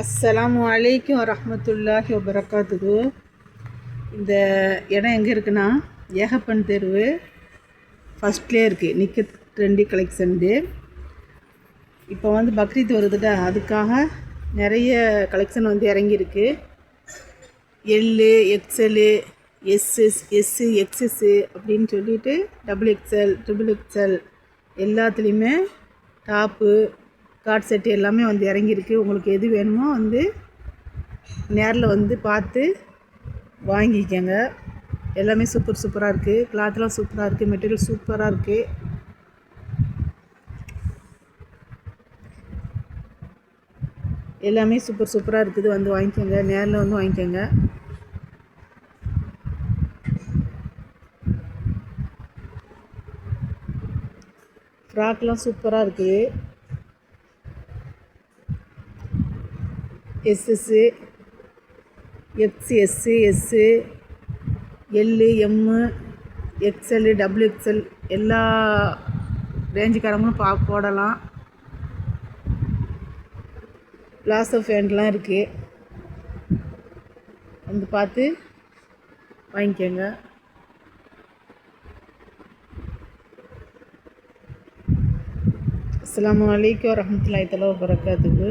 அஸ்ஸலாமு அலைக்கும் வரஹ்மத்துல்லாஹி வபரகாத்துஹு. இந்த இடம் எங்கே இருக்குன்னா ஏகப்பன் தெருவு ஃபஸ்ட்லேயே இருக்குது. நிக்க ட்ரெண்டி கலெக்ஷன்து. இப்போ பக்ரீத் வருதுங்க, அதுக்காக நிறைய கலெக்ஷன் இறங்கியிருக்கு. எல்லு, எக்ஸலு, எஸ்ஸு, எக்ஸஸ்ஸு அப்படின்னு சொல்லிட்டு டபுள் எக்ஸல், ட்ரிபிள் எக்ஸல் எல்லாத்துலேயுமே டாப்பு, கார்ட் செட்டு எல்லாமே இறங்கியிருக்கு. உங்களுக்கு எது வேணுமோ நேரில் பார்த்து வாங்கிக்கங்க. எல்லாமே சூப்பராக இருக்குது. கிளாத்லாம் சூப்பராக இருக்குது. மெட்டீரியல் சூப்பராக இருக்குது. எல்லாமே சூப்பராக இருக்குது. வாங்கிக்கோங்க. நேரில் வாங்கிக்கோங்க. ஃப்ராக்லாம் சூப்பராக இருக்குது. எஸ்எஸ்ஸு, எஸ்ஸு, எல்லு, எம்மு, எக்ஸலு, டபுள் எக்ஸல் எல்லா ரேஞ்சுக்காரங்களும் போடலாம். பிளாசோ ஃபேண்ட்லாம் இருக்குது. பார்த்து வாங்கிக்கோங்க. அஸ்ஸலாமு அலைக்கும் வரஹ்மத்துல்லாஹி தஆலா வபரகாத்துஹு.